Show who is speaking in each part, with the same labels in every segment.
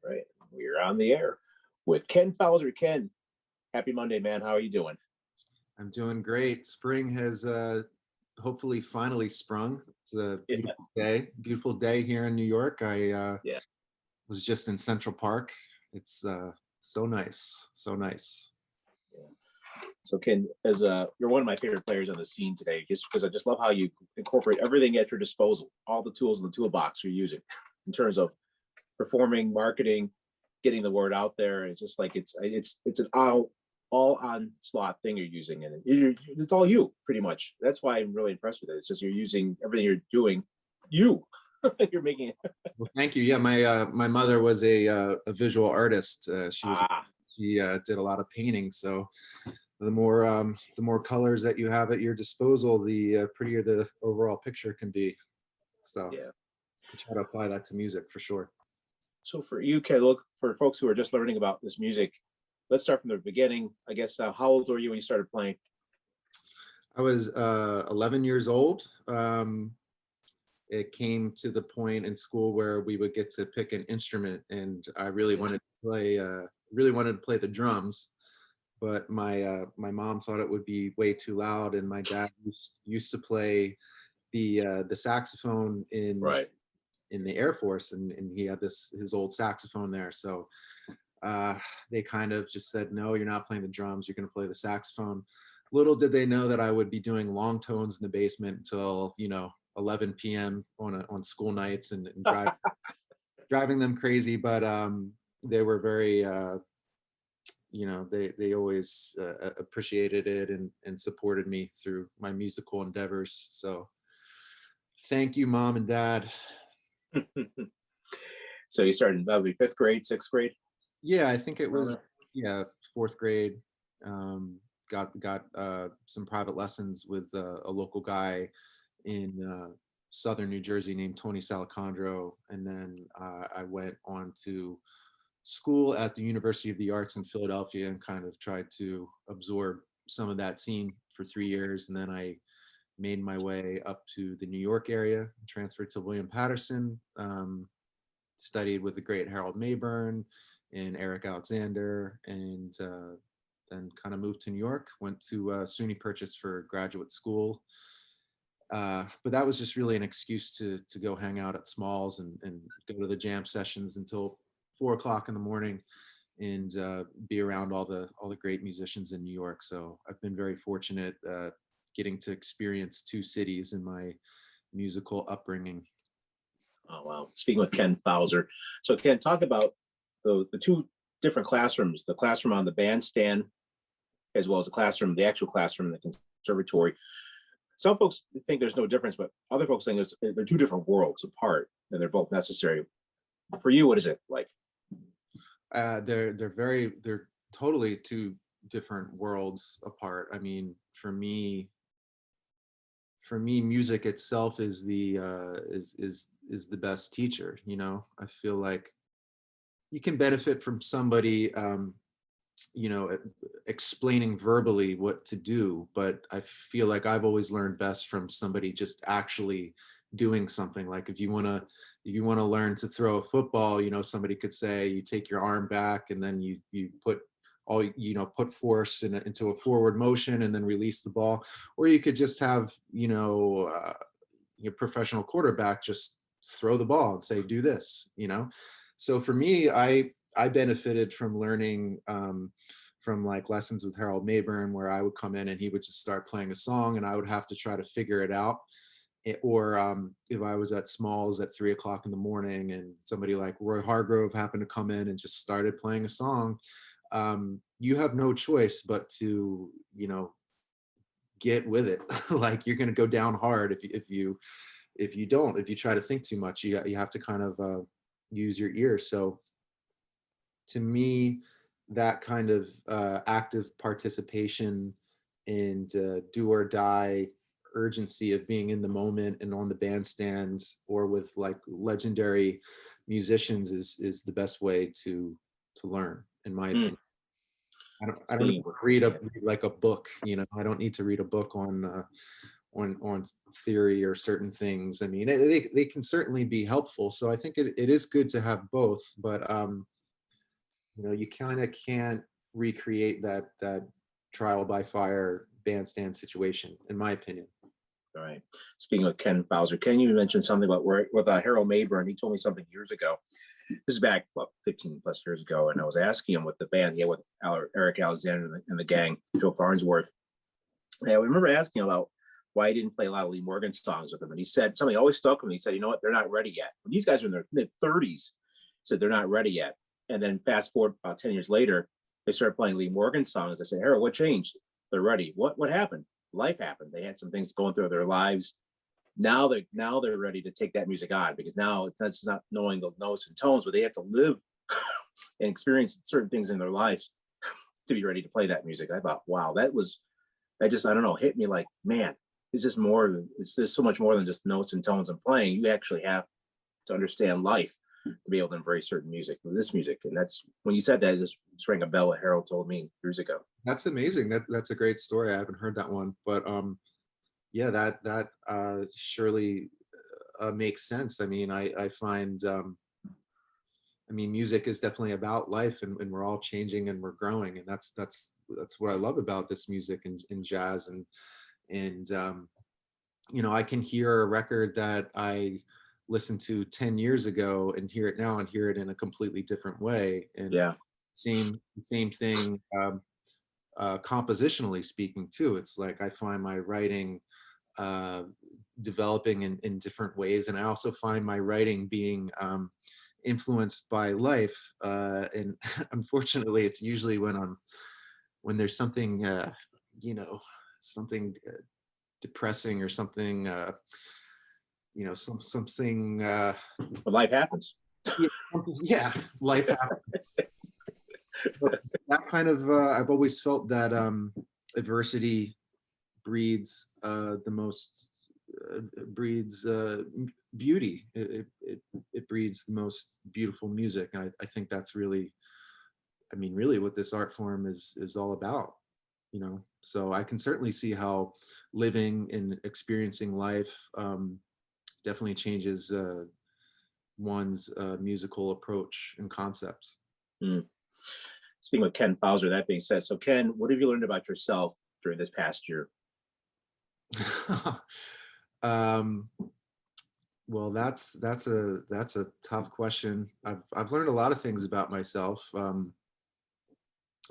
Speaker 1: Right. We're on the air with Ken Fowser. Ken, happy Monday, man. How are you doing?
Speaker 2: I'm doing great. Spring has hopefully finally sprung. It's a
Speaker 1: Yeah.
Speaker 2: beautiful day here in New York. I
Speaker 1: Yeah.
Speaker 2: was just in Central Park. It's so nice, so nice.
Speaker 1: Yeah. So, Ken, as you're one of my favorite players on the scene today, just because I just love how you incorporate everything at your disposal, all the tools in the toolbox you're using in terms of performing, marketing, getting the word out there. It's just like it's an all onslaught thing you're using, and it's all you pretty much. That's why I'm really impressed with it. It's just you're using everything you're doing. You're making it.
Speaker 2: Well, thank you. Yeah, my mother was a visual artist. She did a lot of painting. So the more colors that you have at your disposal, the prettier the overall picture can be. So
Speaker 1: Yeah.
Speaker 2: I try to apply that to music for sure.
Speaker 1: So for you, Ken, look, for folks who are just learning about this music, let's start from the beginning. I guess how old were you when you started playing?
Speaker 2: I was 11 years old. It came to the point in school where we would get to pick an instrument, and I really wanted to play the drums, but my mom thought it would be way too loud, and my dad used to play the saxophone
Speaker 1: Right.
Speaker 2: in the Air Force, and he had his old saxophone there. So they kind of just said, no, you're not playing the drums, you're going to play the saxophone. Little did they know that I would be doing long tones in the basement until 11 p.m. on school nights and driving them crazy. But they were very they always appreciated it and supported me through my musical endeavors. So thank you, Mom and Dad.
Speaker 1: So you started probably fifth grade, sixth grade?
Speaker 2: Yeah, I think it was fourth grade. Got some private lessons with a local guy in southern New Jersey named Tony Salicandro, and then I went on to school at the University of the Arts in Philadelphia and kind of tried to absorb some of that scene for 3 years, and then I made my way up to the New York area, transferred to William Patterson, studied with the great Harold Mayburn and Eric Alexander, and then kind of moved to New York, went to SUNY Purchase for graduate school. But that was just really an excuse to go hang out at Smalls and go to the jam sessions until 4 o'clock in the morning and be around all the great musicians in New York. So I've been very fortunate getting to experience two cities in my musical upbringing.
Speaker 1: Oh, wow. Speaking with Ken Fowser. So Ken, talk about the two different classrooms, the classroom on the bandstand, as well as the actual classroom in the conservatory. Some folks think there's no difference, but other folks think they're two different worlds apart, and they're both necessary. For you, what is it like?
Speaker 2: They're totally two different worlds apart. I mean, for me, music itself is the best teacher. I feel like you can benefit from somebody explaining verbally what to do, but I feel like I've always learned best from somebody just actually doing something. Like if you want to learn to throw a football, somebody could say you take your arm back and then you put put force into a forward motion and then release the ball. Or you could just have your professional quarterback just throw the ball and say do this. So for me, I benefited from learning from like lessons with Harold Mayburn, where I would come in and he would just start playing a song and I would have to try to figure it out. Or if I was at Smalls at 3 o'clock in the morning and somebody like Roy Hargrove happened to come in and just started playing a song, you have no choice but to, get with it. Like you're going to go down hard if you try to think too much. You have to kind of use your ears. So to me, that kind of active participation and do or die urgency of being in the moment and on the bandstand or with like legendary musicians is the best way to learn, in my opinion. I don't need to read like a book, I don't need to read a book on theory or certain things. I mean, they can certainly be helpful. So I think it is good to have both, but You know, you kind of can't recreate that trial by fire bandstand situation, in my opinion.
Speaker 1: All right. Speaking of Ken Fowser, Ken, you mentioned something about where with Harold Mayburn. He told me something years ago. This is back, 15 plus years ago. And I was asking him with the band he had with Eric Alexander and the gang, Joe Farnsworth. And I remember asking him about why he didn't play a lot of Lee Morgan songs with him. And he said something always stuck with me. He said, you know what? They're not ready yet. When these guys are in their mid 30s. Said they're not ready yet. And then fast forward about 10 years later, they started playing Lee Morgan songs. I said, Harold, what changed? They're ready. What happened? Life happened. They had some things going through their lives. Now they're ready to take that music on, because now it's just not knowing the notes and tones, but they have to live and experience certain things in their lives to be ready to play that music. I thought, wow, that just, I don't know, hit me like, man, it's just more, it's just so much more than just notes and tones and playing. You actually have to understand life to be able to embrace certain music, this music. And that's when you said that, it just rang a bell what Harold told me years ago.
Speaker 2: That's amazing. That's a great story. I haven't heard that one, but yeah, that surely makes sense. I mean, I find, I mean, music is definitely about life, and we're all changing and we're growing, and that's what I love about this music and jazz, and you know, I can hear a record that I listened to 10 years ago and hear it now and hear it in a completely different way. And
Speaker 1: Yeah.
Speaker 2: same thing, compositionally speaking too. It's like I find my writing developing in different ways, and I also find my writing being influenced by life. And unfortunately, it's usually when there's something, you know, something depressing or something, you know, something.
Speaker 1: But life happens.
Speaker 2: Yeah, life happens. That kind of, I've always felt that adversity breeds the most, breeds beauty. It breeds the most beautiful music. And I think that's really, I mean, really what this art form is all about, you know. So I can certainly see how living and experiencing life definitely changes one's musical approach and concepts.
Speaker 1: Mm. Speaking of Ken Fowser, that being said, so Ken, what have you learned about yourself during this past year?
Speaker 2: Well, that's a tough question. I've learned a lot of things about myself.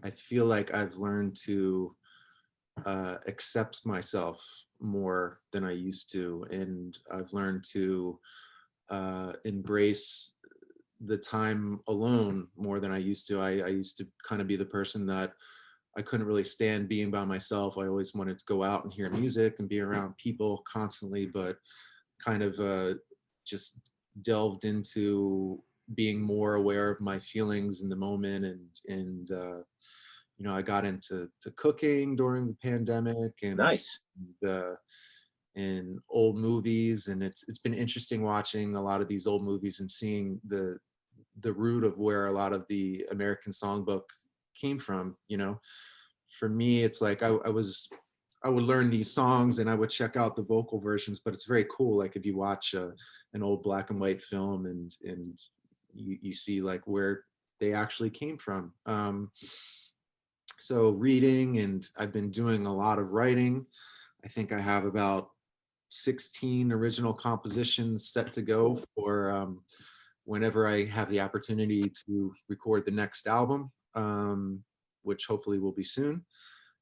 Speaker 2: I feel like I've learned to accept myself more than I used to, and I've learned to embrace the time alone more than I used to. I used to kind of be the person that I couldn't really stand being by myself. I always wanted to go out and hear music and be around people constantly, but kind of just delved into being more aware of my feelings in the moment, and you know, I got into cooking during the pandemic, and
Speaker 1: Nice.
Speaker 2: the in old movies, and it's been interesting watching a lot of these old movies and seeing the root of where a lot of the American songbook came from. You know, for me, it's like I would learn these songs and I would check out the vocal versions, but it's very cool. Like if you watch an old black and white film, and you see like where they actually came from. So reading, and I've been doing a lot of writing. I think I have about 16 original compositions set to go for whenever I have the opportunity to record the next album, which hopefully will be soon,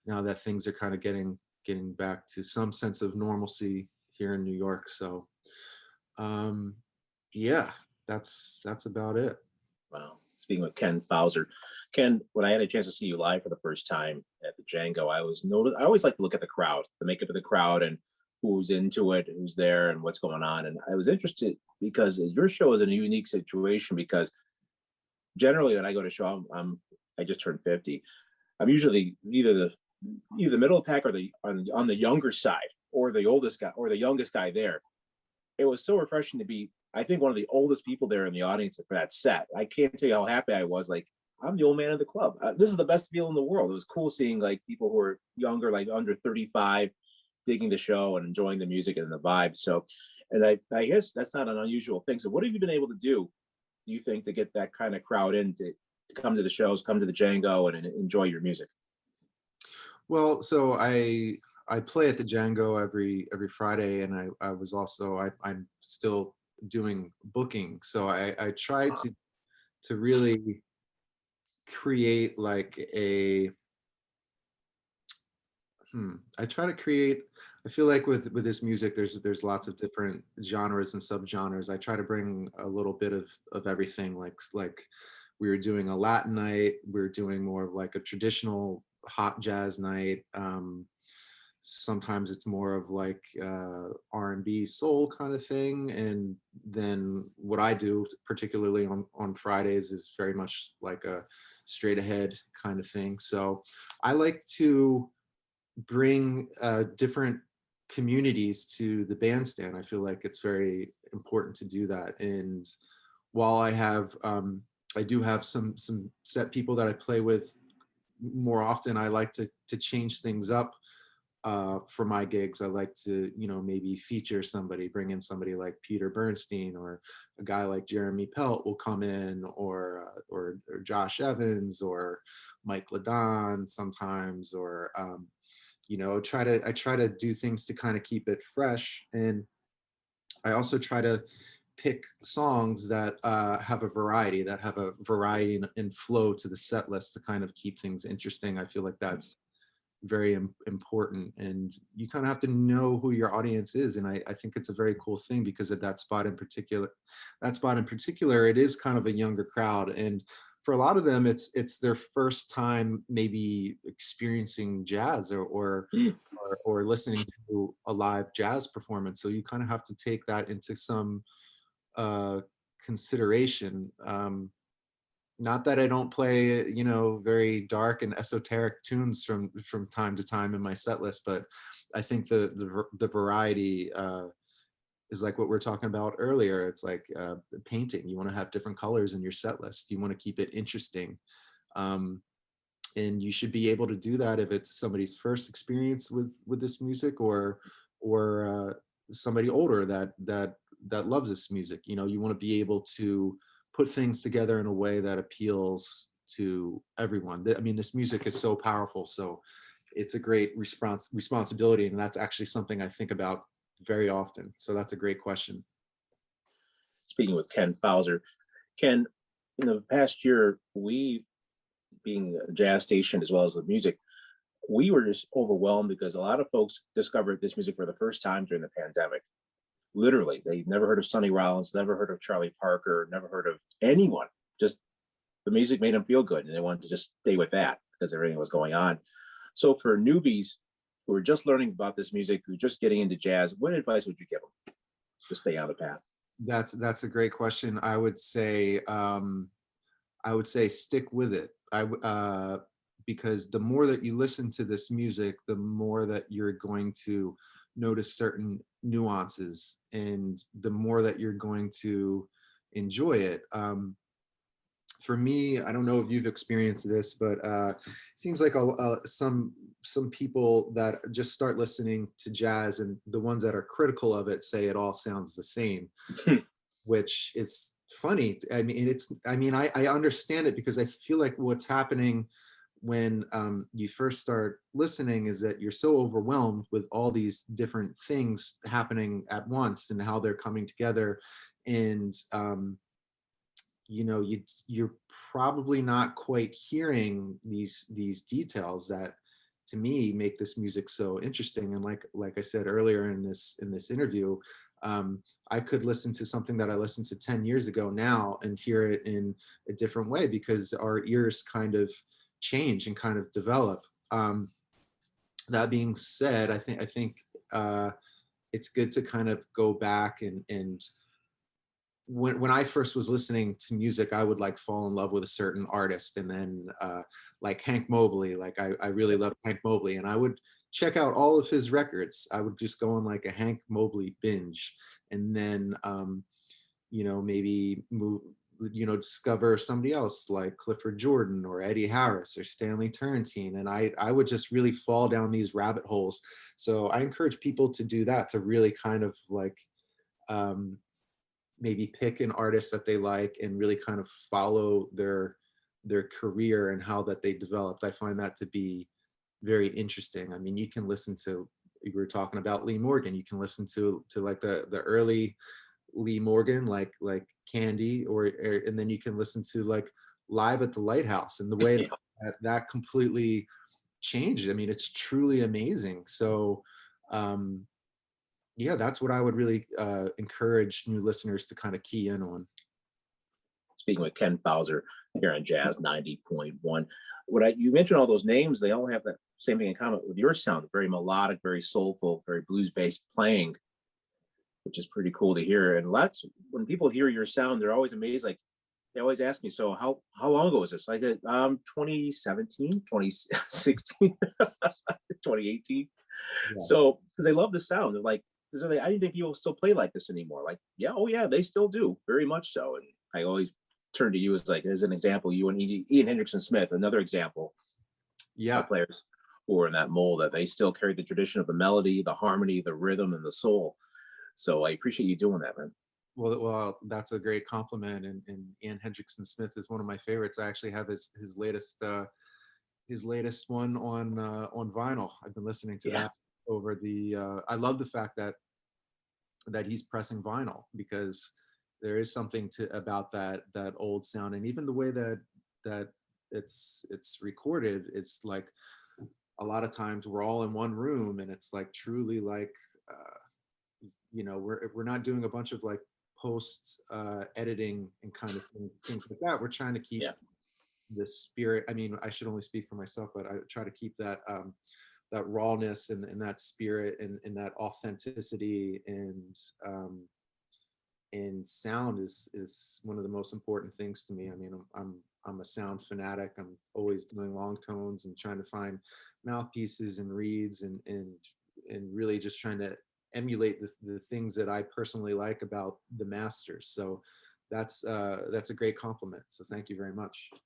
Speaker 2: now that things are kind of getting back to some sense of normalcy here in New York. So yeah, that's about it.
Speaker 1: Wow. Speaking with Ken Fowser, Ken, when I had a chance to see you live for the first time at the Django, I always like to look at the crowd, the makeup of the crowd, and who's into it, who's there, and what's going on. And I was interested because your show is in a unique situation, because generally when I go to show, I just turned 50. I'm usually either the middle of the pack or on the younger side, or the oldest guy or the youngest guy there. It was so refreshing to be, I think, one of the oldest people there in the audience for that set. I can't tell you how happy I was. Like, I'm the old man of the club. This is the best feel in the world. It was cool seeing like people who are younger, like under 35, digging the show and enjoying the music and the vibe. So, and I guess that's not an unusual thing. So what have you been able to do you think, to get that kind of crowd in to come to the shows, come to the Django, and enjoy your music?
Speaker 2: Well, so I play at the Django every Friday, and I was also I'm still doing booking. So I try to really create like a I try to create. I feel like with this music, there's lots of different genres and subgenres. I try to bring a little bit of everything. Like we were doing a Latin night. We were doing more of like a traditional hot jazz night. Sometimes it's more of like R&B soul kind of thing, and then what I do particularly on Fridays is very much like a straight ahead kind of thing. So I like to bring different communities to the bandstand. I feel like it's very important to do that. And while I do have some set people that I play with more often, I like to change things up for my gigs. I like to, maybe feature somebody, bring in somebody like Peter Bernstein, or a guy like Jeremy Pelt will come in, or Josh Evans, or Mike Ladon sometimes, or I try to do things to kind of keep it fresh. And I also try to pick songs that have a variety, and flow to the set list to kind of keep things interesting. I feel like that's very important, and you kind of have to know who your audience is. And I think it's a very cool thing, because at that spot in particular, it is kind of a younger crowd. And for a lot of them, it's their first time maybe experiencing jazz, or listening to a live jazz performance. So you kind of have to take that into some uh, consideration. Not that I don't play, very dark and esoteric tunes from time to time in my set list, but I think the variety is like what we are talking about earlier. It's like painting. You want to have different colors in your set list. You want to keep it interesting. And you should be able to do that if it's somebody's first experience with this music, or somebody older that loves this music. You want to be able to put things together in a way that appeals to everyone. I mean, this music is so powerful, so it's a great responsibility, and that's actually something I think about very often. So that's a great question.
Speaker 1: Speaking with Ken Fowser. Ken, in the past year, we, being a jazz station as well as the music, we were just overwhelmed because a lot of folks discovered this music for the first time during the pandemic. Literally, they never heard of Sonny Rollins, never heard of Charlie Parker, never heard of anyone. Just the music made them feel good, and they wanted to just stay with that because everything was going on. So for newbies who are just learning about this music, who are just getting into jazz, what advice would you give them to stay on the path?
Speaker 2: That's a great question. I would say stick with it. Because the more that you listen to this music, the more that you're going to notice certain nuances, and the more that you're going to enjoy it. For me, I don't know if you've experienced this, but it seems like some people that just start listening to jazz, and the ones that are critical of it say it all sounds the same, which is funny. I mean, I understand it, because I feel like what's happening when you first start listening is that you're so overwhelmed with all these different things happening at once, and how they're coming together. And you're probably not quite hearing these details that, to me, make this music so interesting. And like I said earlier in this interview, I could listen to something that I listened to 10 years ago now and hear it in a different way, because our ears kind of change and kind of develop. That being said, I think it's good to kind of go back, and when I first was listening to music, I would like fall in love with a certain artist, and then like Hank Mobley, like I really loved Hank Mobley, and I would check out all of his records. I would just go on like a Hank Mobley binge, and then maybe discover somebody else like Clifford Jordan, or Eddie Harris, or Stanley Turrentine, and I would just really fall down these rabbit holes. So I encourage people to do that, to really kind of like maybe pick an artist that they like, and really kind of follow their their career and how that they developed. I find that to be very interesting. I mean, you can listen to, we were talking about Lee Morgan, you can listen to like the early Lee Morgan, like Candy, or and then you can listen to like Live at the Lighthouse, and the way
Speaker 1: Yeah.
Speaker 2: that completely changed. I mean, it's truly amazing. So yeah, that's what I would really encourage new listeners to kind of key in on.
Speaker 1: Speaking with Ken Fowser here on Jazz 90.1. You mentioned all those names, they all have that same thing in common with your sound, very melodic, very soulful, very blues based playing, which is pretty cool to hear. And lots, when people hear your sound, they're always amazed. Like they always ask me, so how long ago was this? I did 2017, 2016, 2018.
Speaker 2: Yeah.
Speaker 1: So because they love the sound. They're like, I didn't think people still play like this anymore. Like, yeah, oh yeah, they still do, very much so. And I always turn to you as an example, you and Ian Hendrickson Smith, another example
Speaker 2: Yeah.
Speaker 1: of players who are in that mold, that they still carry the tradition of the melody, the harmony, the rhythm, and the soul. So I appreciate you doing that, man.
Speaker 2: Well, that's a great compliment, and Ian Hendrickson Smith is one of my favorites. I actually have his latest one on vinyl. I've been listening to that over the. I love the fact that he's pressing vinyl, because there is something about that old sound, and even the way that it's recorded. It's like a lot of times we're all in one room, and it's like truly like we're not doing a bunch of like post editing and kind of things like that. We're trying to keep the spirit. I mean, I should only speak for myself, but I try to keep that that rawness and that spirit and that authenticity, and sound is one of the most important things to me. I mean, I'm a sound fanatic. I'm always doing long tones and trying to find mouthpieces and reeds, and really just trying to emulate the things that I personally like about the masters. So that's a great compliment. So thank you very much.